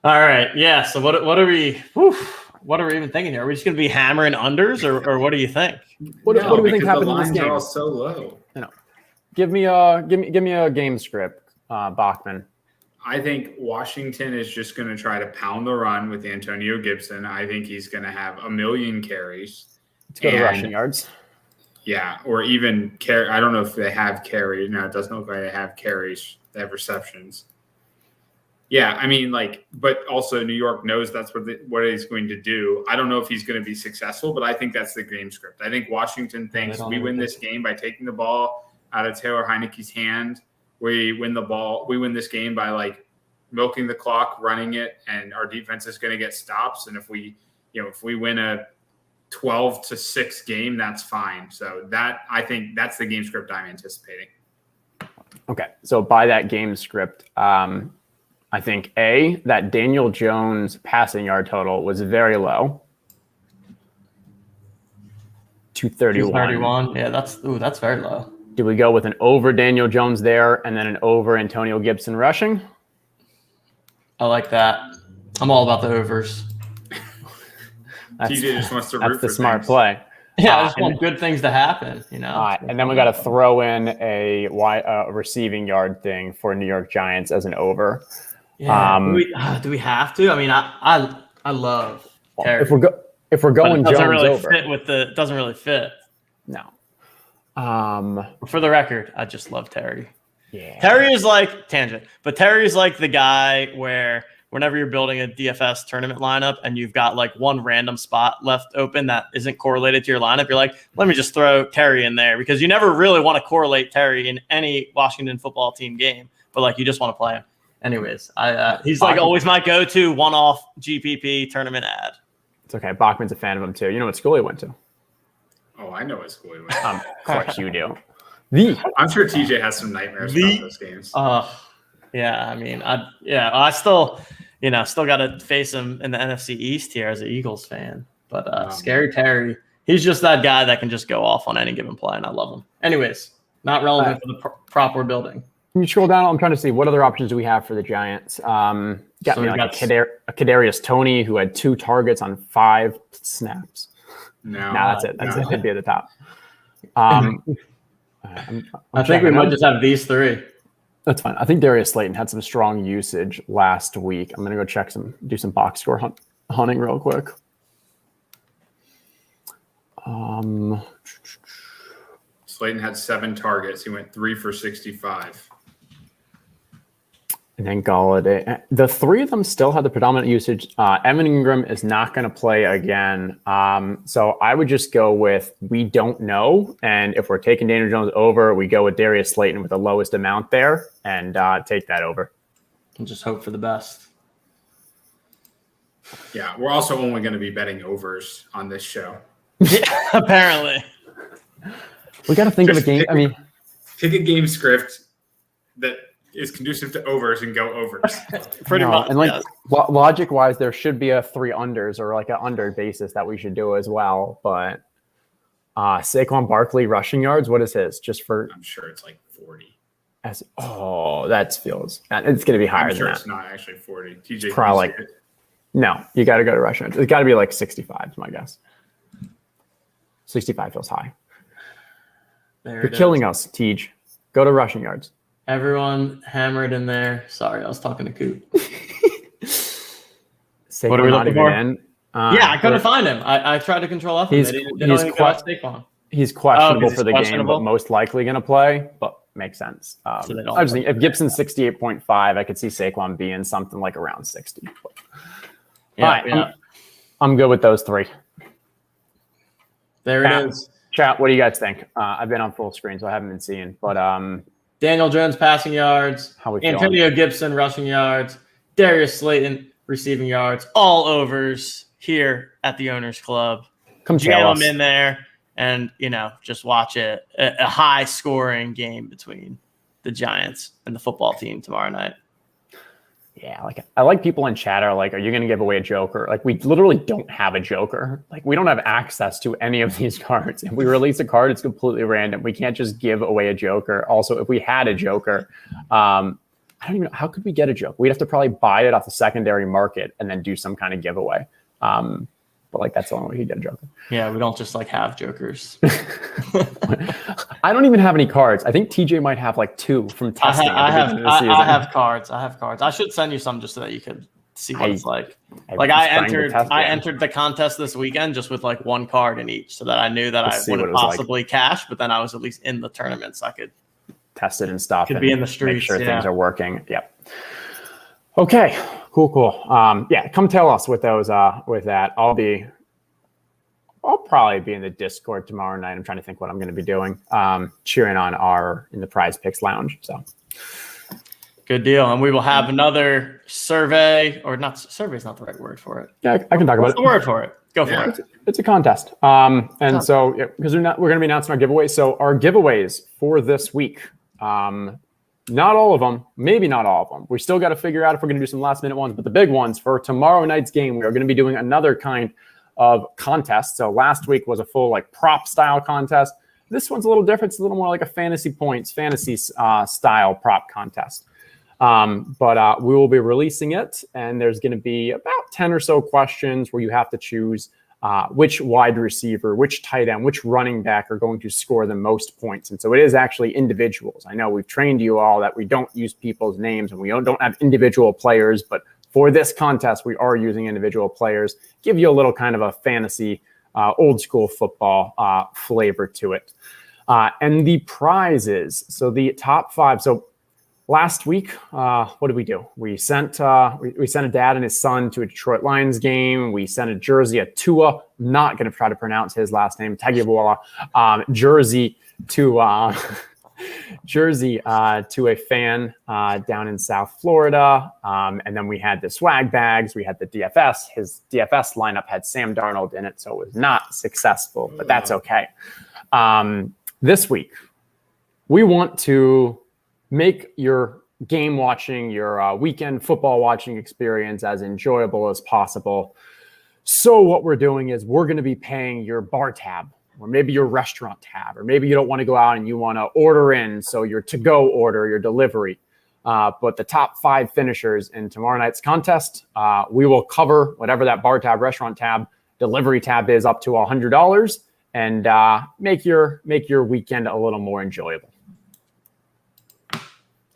right. Yeah. So what are we even thinking here? Are we just going to be hammering unders or what do you think? What do we think happened in this game? The lines are all so low. Give me a game script, Bachman. I think Washington is just going to try to pound the run with Antonio Gibson. I think he's going to have 1 million carries. Let's go to rushing yards. Yeah, or even carry. I don't know if they have carries. No, it doesn't look like they have carries. They have receptions. Yeah, I mean, but also New York knows that's what he's going to do. I don't know if he's going to be successful, but I think that's the game script. I think Washington thinks we win this game by taking the ball out of Taylor Heineke's hand. We win the ball. We win this game by milking the clock, running it, and our defense is going to get stops. And if we win a 12-6 game, that's fine. So I think that's the game script I'm anticipating. Okay, so by that game script, I think that Daniel Jones passing yard total was very low. 231. Yeah, that's very low. Do we go with an over Daniel Jones there and then an over Antonio Gibson rushing? I like that. I'm all about the overs. TJ just wants to root That's the for smart things. play. Yeah, I just want good things to happen, All right, and then we got to throw in a receiving yard thing for New York Giants as an over. Yeah. Do we have to? I mean, I love Terry. If we're going Jones really over, doesn't really fit. No. For the record, I just love Terry. Yeah. Terry is like tangent, but Terry's like the guy where whenever you're building a DFS tournament lineup and you've got one random spot left open that isn't correlated to your lineup, you're like, let me just throw Terry in there because you never really want to correlate Terry in any Washington football team game, but you just want to play him. Anyways, he's always my go-to one-off GPP tournament ad. It's okay. Bachman's a fan of him too. You know what school he went to? Oh, I know what school he went to. Of course you do. I'm sure TJ has some nightmares about those games. Yeah, I mean, I still got to face him in the NFC East here as an Eagles fan. But Scary Terry, he's just that guy that can just go off on any given play, and I love him. Anyways, not relevant for the prop we're building. Can you scroll down? I'm trying to see what other options do we have for the Giants. A Kadarius Toney who had 2 targets on 5 snaps. No, that's it. That's it. It'd be at the top. I think we might just have these 3. That's fine. I think Darius Slayton had some strong usage last week. I'm going to go do some box score hunting real quick. Slayton had 7 targets. He went 3 for 65. And then Galladay. The 3 of them still had the predominant usage. Evan Ingram is not going to play again. So I would just go with we don't know. And if we're taking Daniel Jones over, we go with Darius Slayton with the lowest amount there and take that over. And just hope for the best. Yeah, we're also only going to be betting overs on this show. Yeah, apparently. We got to think of a game. Pick a game script that is conducive to overs and go overs. Pretty much. And logic wise, there should be a 3 unders or like an under basis that we should do as well. But Saquon Barkley rushing yards, what is his? Just for I'm sure it's like 40. That feels it's going to be higher than that. It's not actually 40. TJ, probably no. You got to go to rushing yards. It's got to be like 65, is my guess. 65 feels high. You're killing us, Tej. Go to rushing yards. Everyone hammered in there. Sorry, I was talking to Coop. What are we looking for? I couldn't find him. I tried to control up. He's questionable for the game, but most likely going to play. But makes sense. I just think if Gibson's 68.5, I could see Saquon being something like around 60. I'm good with those 3. There it is. Chat, what do you guys think? I've been on full screen, so I haven't been seeing. But Daniel Jones passing yards, Antonio Gibson rushing yards, Darius Slayton receiving yards, all overs here at the Owners Club. Come jam them in there and, just watch it. A high-scoring game between the Giants and the football team tomorrow night. Yeah, I like people in chat are like, are you going to give away a joker? We literally don't have a joker. We don't have access to any of these cards. If we release a card, it's completely random. We can't just give away a joker. Also, if we had a joker, I don't even know, how could we get a joker? We'd have to probably buy it off the secondary market and then do some kind of giveaway. But that's the only way you get a joker. Yeah, we don't just have jokers. I don't even have any cards. I think TJ might have 2 from testing. I have cards. I should send you some just so that you could see what it's like. I entered the contest this weekend just with 1 card in each, so that I knew that I wouldn't possibly cash, but then I was at least in the tournament, so I could test it and stuff. Could be in the streets. Make sure things are working. Yep. Okay. Cool. Come tell us with those. With that, I'll probably be in the Discord tomorrow night. I'm trying to think what I'm going to be doing. Cheering on in the Prize Picks Lounge. So good deal. And we will have another survey, or not. Survey is not the right word for it. Yeah, I can talk about it. What's the word for it? Go for it. It's a contest. Because we're going to be announcing our giveaways. So our giveaways for this week. Not all of them, maybe not all of them. We still got to figure out if we're going to do some last minute ones, but the big ones for tomorrow night's game, we are going to be doing another kind of contest. So last week was a full prop style contest. This one's a little different. It's a little more like a fantasy style prop contest. But we will be releasing it, and there's going to be about 10 or so questions where you have to choose which wide receiver, which tight end, which running back are going to score the most points. And so it is actually individuals. I know we've trained you all that we don't use people's names and we don't have individual players, but for this contest, we are using individual players. Give you a little kind of a fantasy, old school football flavor to it. And the prizes, so the top 5. So last week, what did we do? We sent we sent a dad and his son to a Detroit Lions game. We sent a jersey, a Tua, not going to try to pronounce his last name, Tagovailoa, jersey to a fan down in South Florida. And then we had the swag bags. We had the DFS. His DFS lineup had Sam Darnold in it, so it was not successful, but that's okay. This week, we want to make your game watching, your weekend football watching experience as enjoyable as possible. So what we're doing is we're going to be paying your bar tab, or maybe your restaurant tab, or maybe you don't want to go out and you want to order in, so your to-go order, your delivery. But the top 5 finishers in tomorrow night's contest, we will cover whatever that bar tab, restaurant tab, delivery tab is up to $100, and make your weekend a little more enjoyable.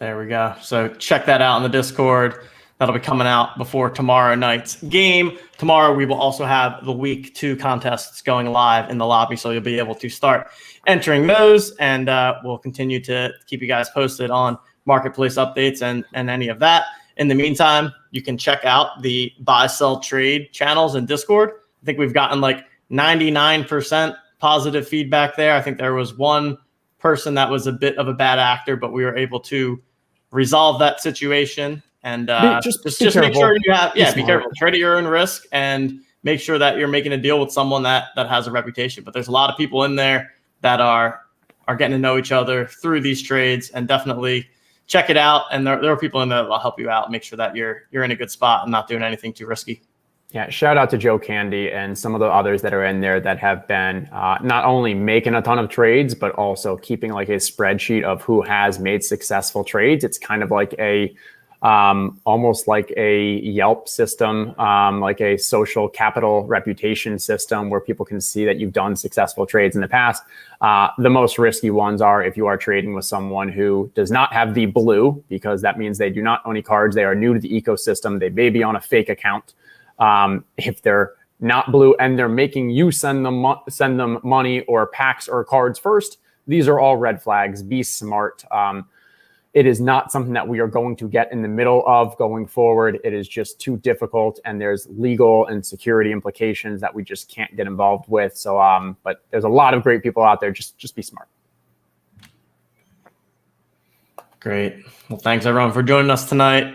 There we go. So check that out in the Discord. That'll be coming out before tomorrow night's game. Tomorrow, we will also have the week 2 contests going live in the lobby, so you'll be able to start entering those, and we'll continue to keep you guys posted on marketplace updates and any of that. In the meantime, you can check out the buy, sell, trade channels in Discord. I think we've gotten like 99% positive feedback there. I think there was one person that was a bit of a bad actor, but we were able to resolve that situation. And just make sure you have, be careful, trade at your own risk, and make sure that you're making a deal with someone that has a reputation. But there's a lot of people in there that are getting to know each other through these trades, and definitely check it out. And there are people in there that will help you out, make sure that you're in a good spot and not doing anything too risky. Yeah, shout out to Joe Candy and some of the others that are in there that have been not only making a ton of trades, but also keeping like a spreadsheet of who has made successful trades. It's kind of like a almost like a Yelp system, like a social capital reputation system where people can see that you've done successful trades in the past. The most risky ones are if you are trading with someone who does not have the blue, because that means they do not own any cards. They are new to the ecosystem. They may be on a fake account. If they're not blue and they're making you send them money or packs or cards first, these are all red flags. Be smart. It is not something that we are going to get in the middle of going forward. It is just too difficult, and there's legal and security implications that we just can't get involved with. So, but there's a lot of great people out there. Just be smart. Great. Well, thanks everyone for joining us tonight.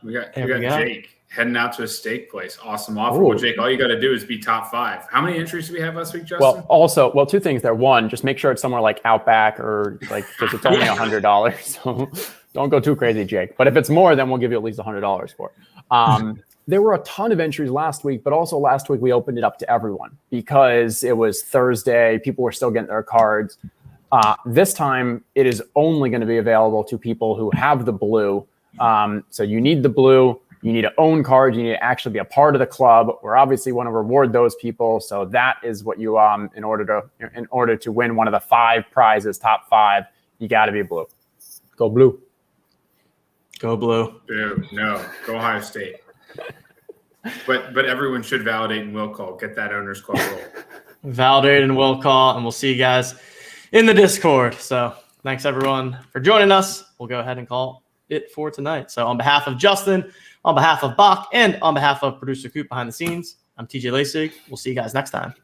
We got Jake heading out to a steak place. Awesome offer. Well, Jake, all you got to do is be top 5. How many entries do we have last week, Justin? Well, 2 things there. One, just make sure it's somewhere like Outback or like, because it's only $100. So don't go too crazy, Jake. But if it's more, then we'll give you at least $100 for it. There were a ton of entries last week, but also last week we opened it up to everyone because it was Thursday. People were still getting their cards. This time it is only going to be available to people who have the blue. So you need the blue. You need to own cards. You need to actually be a part of the club. We're obviously want to reward those people. So that is what you in order to win one of the 5 prizes, top 5, you got to be blue. Go blue. Go blue. Dude, no. Go Ohio State. But everyone should validate and will call. Get that owner's club roll. Validate and will call, and we'll see you guys in the Discord. So thanks everyone for joining us. We'll go ahead and call it for tonight. So on behalf of Justin, on behalf of Bach, and on behalf of producer Coop behind the scenes, I'm TJ Lasig. We'll see you guys next time.